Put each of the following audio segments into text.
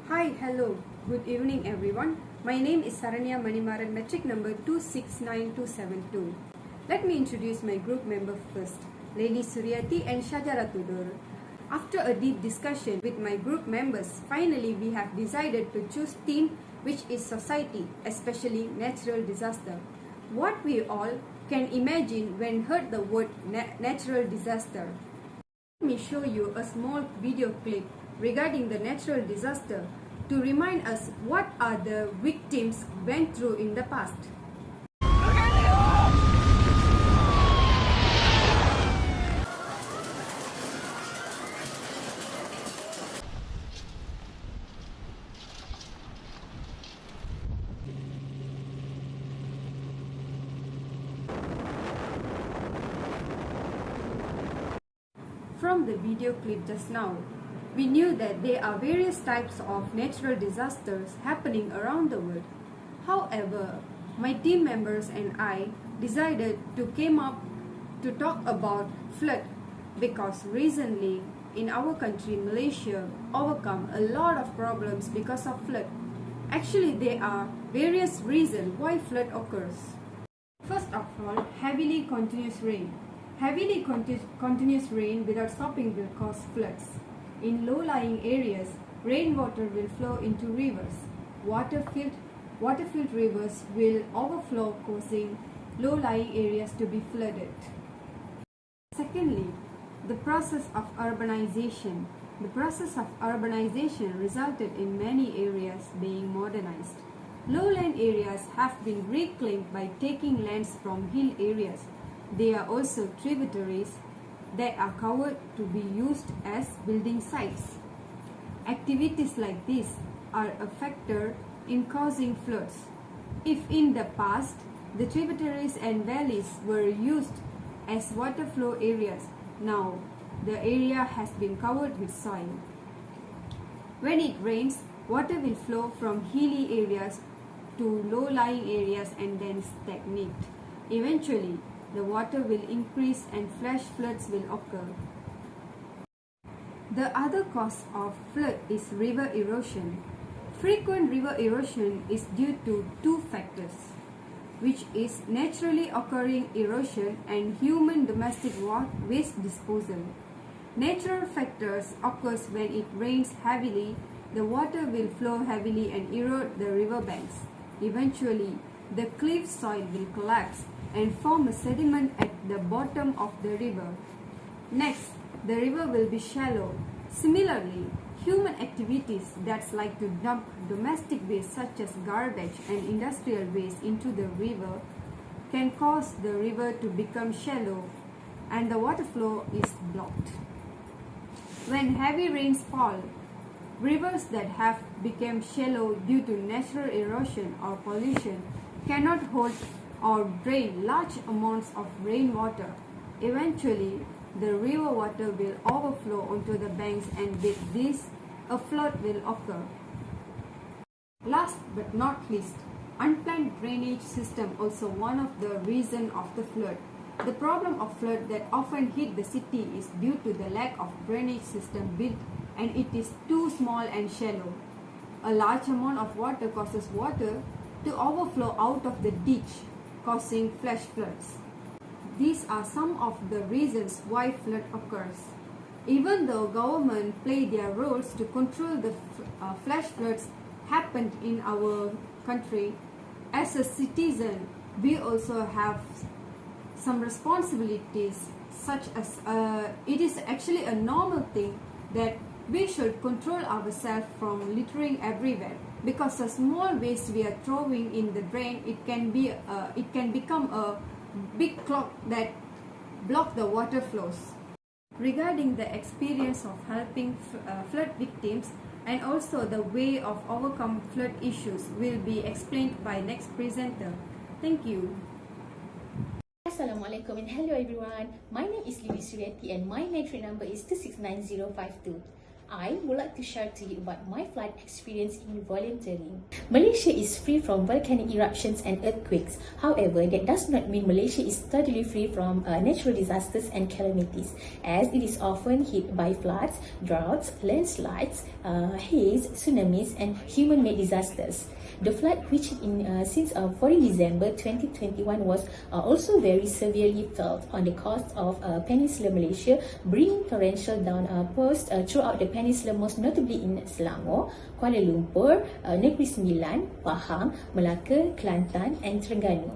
Hi, hello, good evening everyone. My name is Saranya Manimaran, metric number 269272. Let me introduce my group member first, Lady Suryati and Shajara Tudur. After a deep discussion with my group members, finally we have decided to choose theme which is society, especially natural disaster. What we all can imagine when heard the word natural disaster. Let me show you a small video clip regarding the natural disaster to remind us what are the victims went through in the past. From the video clip just now, we knew that there are various types of natural disasters happening around the world. However, my team members and I decided to came up to talk about flood because recently in our country, Malaysia, overcome a lot of problems because of flood. Actually, there are various reasons why flood occurs. First of all, heavily continuous rain. Heavily continuous rain without stopping will cause floods. In low-lying areas, rainwater will flow into rivers. Water-filled rivers will overflow, causing low-lying areas to be flooded. Secondly, the process of urbanization. The process of urbanization resulted in many areas being modernized. Lowland areas have been reclaimed by taking lands from hill areas. There are also tributaries that are covered to be used as building sites. Activities like this are a factor in causing floods. If in the past the tributaries and valleys were used as water flow areas, now the area has been covered with soil. When it rains, water will flow from hilly areas to low-lying areas and then stagnate. Eventually, the water will increase and flash floods will occur. The other cause of flood is river erosion. Frequent river erosion is due to two factors, which is naturally occurring erosion and human domestic waste disposal. Natural factors occurs when it rains heavily, the water will flow heavily and erode the river banks. Eventually, the cliff soil will collapse and form a sediment at the bottom of the river. Next, the river will be shallow. Similarly, human activities that's like to dump domestic waste such as garbage and industrial waste into the river can cause the river to become shallow and the water flow is blocked. When heavy rains fall, rivers that have become shallow due to natural erosion or pollution cannot hold or drain large amounts of rainwater. Eventually, the river water will overflow onto the banks and with this, a flood will occur. Last but not least, unplanned drainage system also one of the reasons of the flood. The problem of flood that often hit the city is due to the lack of drainage system built and it is too small and shallow. A large amount of water causes water to overflow out of the ditch, causing flash floods. These are some of the reasons why flood occurs. Even though government play their roles to control the flash floods happened in our country, as a citizen, we also have some responsibilities such as it is actually a normal thing that we should control ourselves from littering everywhere, because a small waste we are throwing in the drain, it can become a big clog that block the water flows. Regarding the experience of helping flood victims and also the way of overcome flood issues will be explained by next presenter. Thank you. Assalamualaikum and hello everyone. My name is Lady Suryati and my metric number is 269052. I would like to share to you about my flood experience in volunteering. Malaysia is free from volcanic eruptions and earthquakes. However, that does not mean Malaysia is totally free from natural disasters and calamities, as it is often hit by floods, droughts, landslides, haze, tsunamis, and human-made disasters. The flood which since 14 December 2021 was also very severely felt on the coast of Peninsular Malaysia, bringing torrential downpours throughout the peninsula, most notably in Selangor, Kuala Lumpur, Negeri Sembilan, Pahang, Melaka, Kelantan, and Terengganu.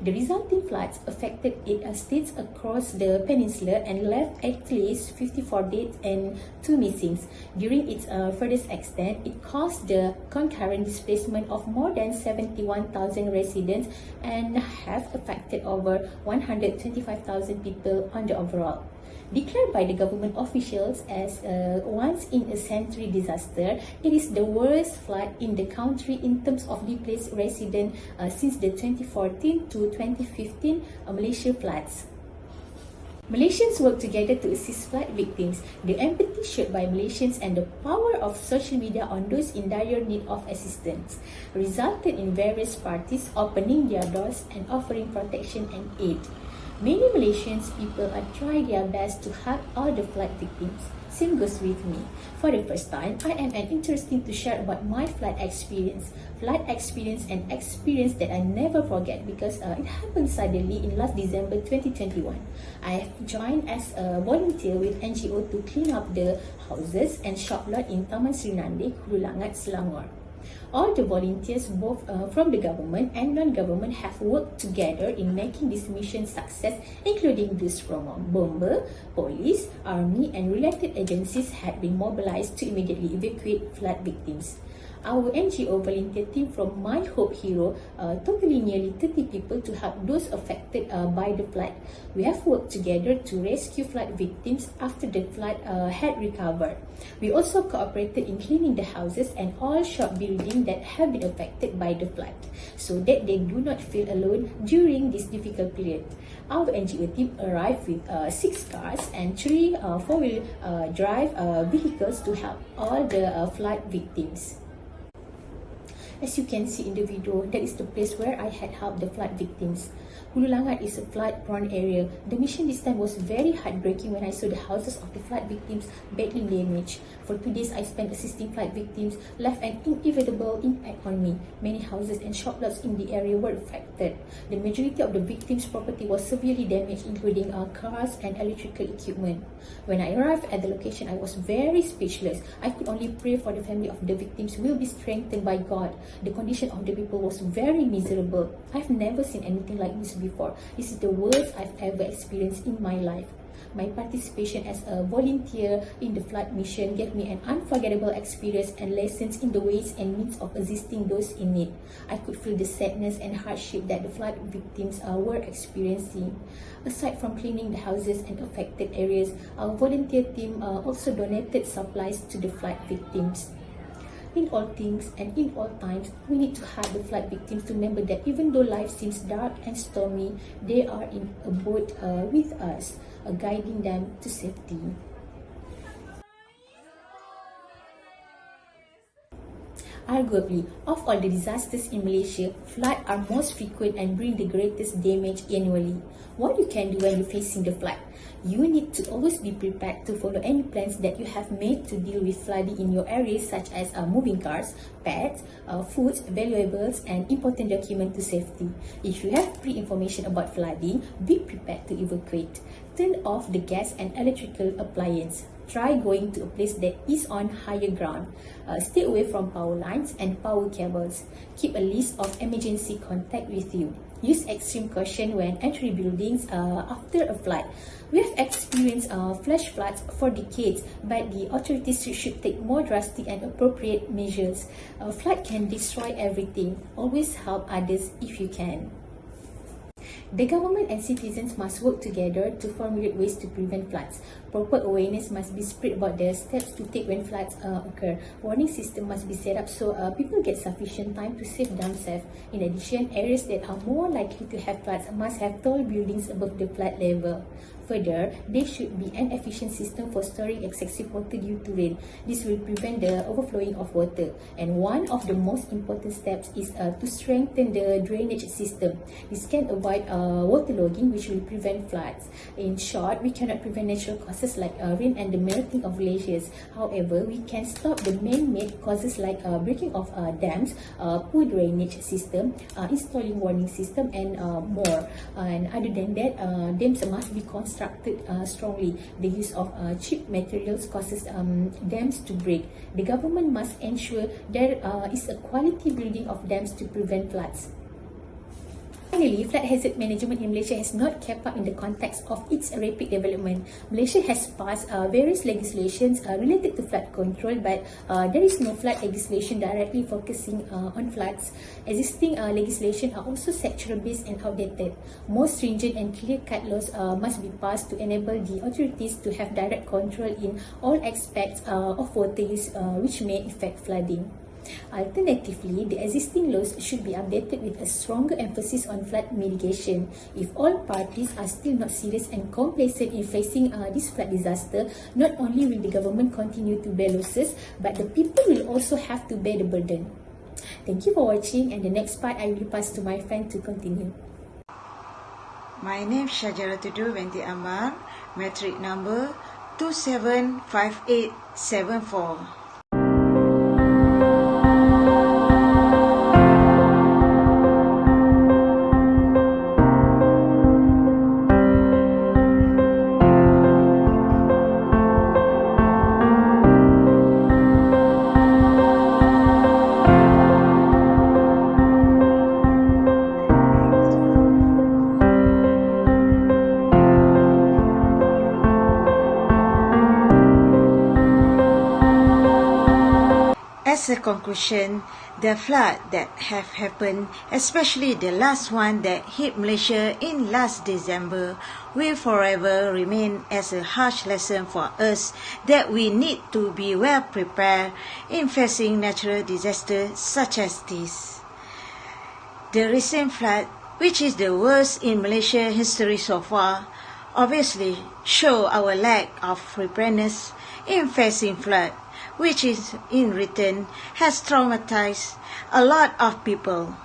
The resulting floods affected 8 states across the peninsula and left at least 54 dead and 2 missing. During its furthest extent, it caused the concurrent displacement of more than 71,000 residents and have affected over 125,000 people on the overall. Declared by the government officials as a once-in-a-century disaster, it is the worst flood in the country in terms of displaced residents since the 2014 to 2015 Malaysia floods. Malaysians work together to assist flood victims. The empathy showed by Malaysians and the power of social media on those in dire need of assistance resulted in various parties opening their doors and offering protection and aid. Many Malaysian people are trying their best to help all the flood victims. Same goes with me. For the first time, I am interested to share about my flood experience. Flood experience, an experience that I never forget because it happened suddenly in last December 2021. I have joined as a volunteer with NGO to clean up the houses and shop lot in Taman Sri Nandi, Hulu Langat, Selangor. All the volunteers, both from the government and non-government, have worked together in making this mission success, including those from bomber, police, army, and related agencies had been mobilized to immediately evacuate flood victims. Our NGO volunteer team from My Hope Hero totally nearly 30 people to help those affected by the flood. We have worked together to rescue flood victims after the flood had recovered. We also cooperated in cleaning the houses and all shop buildings that have been affected by the flood, so that they do not feel alone during this difficult period. Our NGO team arrived with 6 cars and 3 four-wheel drive vehicles to help all the flood victims. As you can see in the video, that is the place where I had helped the flood victims. Hulu Langat is a flood-prone area. The mission this time was very heartbreaking when I saw the houses of the flood victims badly damaged. For 2 days, I spent assisting flood victims, left an inevitable impact on me. Many houses and shop lots in the area were affected. The majority of the victims' property was severely damaged, including cars and electrical equipment. When I arrived at the location, I was very speechless. I could only pray for the family of the victims will be strengthened by God. The condition of the people was very miserable. I've never seen anything like this before. This is the worst I've ever experienced in my life. My participation as a volunteer in the flood mission gave me an unforgettable experience and lessons in the ways and means of assisting those in need. I could feel the sadness and hardship that the flood victims were experiencing. Aside from cleaning the houses and affected areas, our volunteer team also donated supplies to the flood victims. In all things and in all times, we need to help the flood victims to remember that even though life seems dark and stormy, they are in a boat with us, guiding them to safety. Arguably, of all the disasters in Malaysia, floods are most frequent and bring the greatest damage annually. What you can do when you're facing the flood? You need to always be prepared to follow any plans that you have made to deal with flooding in your areas, such as moving cars, pets, foods, valuables, and important documents to safety. If you have pre-information about flooding, be prepared to evacuate. Turn off the gas and electrical appliance. Try going to a place that is on higher ground. Stay away from power lines and power cables. Keep a list of emergency contact with you. Use extreme caution when entering buildings after a flood. We have experienced flash floods for decades, but the authorities should take more drastic and appropriate measures. A flood can destroy everything. Always help others if you can. The government and citizens must work together to formulate ways to prevent floods. Proper awareness must be spread about the steps to take when floods occur. Warning system must be set up so people get sufficient time to save themselves. In addition, areas that are more likely to have floods must have tall buildings above the flood level. Further, there should be an efficient system for storing excessive water due to rain. This will prevent the overflowing of water. And one of the most important steps is to strengthen the drainage system. This can avoid waterlogging, which will prevent floods. In short, we cannot prevent natural causes like rain and the melting of glaciers. However, we can stop the man-made causes like breaking of dams, poor drainage system, installing warning system, and more. And other than that, dams must be constructed strongly. The use of cheap materials causes dams to break. The government must ensure there is a quality building of dams to prevent floods. Finally, flood hazard management in Malaysia has not kept up in the context of its rapid development. Malaysia has passed various legislations related to flood control, but there is no flood legislation directly focusing on floods. Existing legislation are also sectoral-based and outdated. More stringent and clear-cut laws must be passed to enable the authorities to have direct control in all aspects of water use which may affect flooding. Alternatively, the existing laws should be updated with a stronger emphasis on flood mitigation. If all parties are still not serious and complacent in facing this flood disaster, not only will the government continue to bear losses, but the people will also have to bear the burden. Thank you for watching, and the next part I will pass to my friend to continue. My name is Shajaratudur Binti Amar, metric number 275874. As a conclusion, the flood that have happened, especially the last one that hit Malaysia in last December, will forever remain as a harsh lesson for us that we need to be well prepared in facing natural disasters such as this. The recent flood, which is the worst in Malaysia history so far, obviously show our lack of preparedness in facing flood, which is in return has traumatized a lot of people.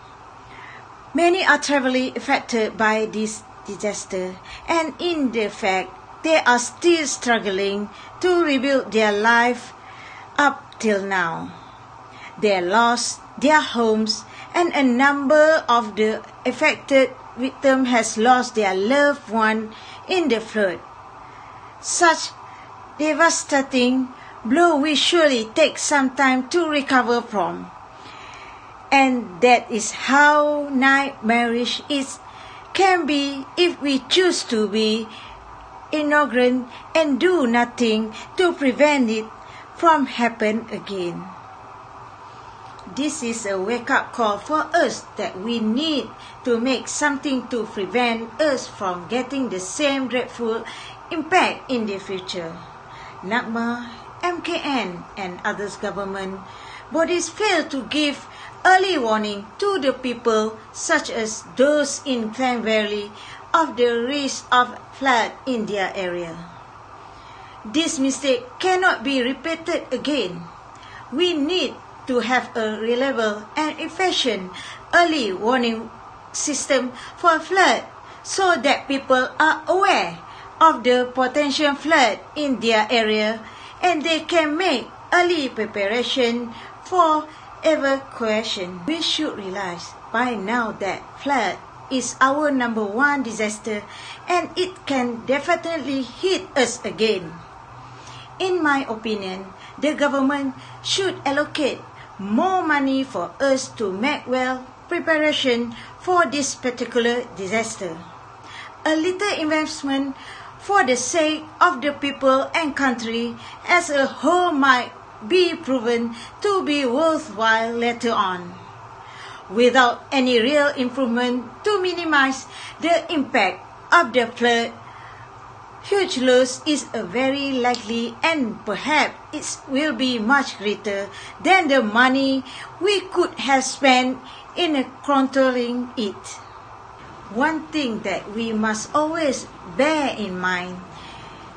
Many are terribly affected by this disaster, and in the fact they are still struggling to rebuild their life up till now. They lost their homes, and a number of the affected victims has lost their loved one in the flood. Such devastating blow will surely take some time to recover from. And that is how nightmarish it can be if we choose to be ignorant and do nothing to prevent it from happening again. This is a wake-up call for us that we need to make something to prevent us from getting the same dreadful impact in the future. NAGMA, MKN and others government bodies fail to give early warning to the people such as those in Klang Valley of the risk of flood in their area. This mistake cannot be repeated again. We need to have a reliable and efficient early warning system for flood so that people are aware of the potential flood in their area and they can make early preparation for evacuation. We should realize by now that flood is our number one disaster and it can definitely hit us again. In my opinion, the government should allocate more money for us to make well preparation for this particular disaster. A little investment for the sake of the people and country as a whole might be proven to be worthwhile later on, without any real improvement to minimize the impact of the flood huge loss is a very likely, and perhaps it will be much greater than the money we could have spent in controlling it. One thing that we must always bear in mind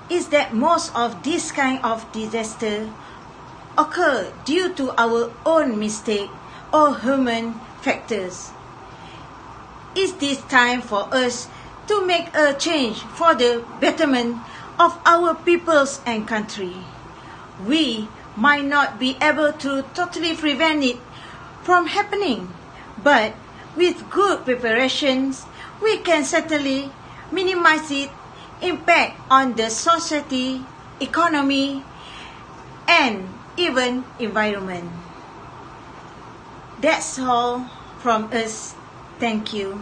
is that most of this kind of disaster occur due to our own mistake or human factors. Is this time for us to make a change for the betterment of our peoples and country? We might not be able to totally prevent it from happening, but with good preparations, we can certainly minimize its impact on the society, economy, and even environment. That's all from us. Thank you.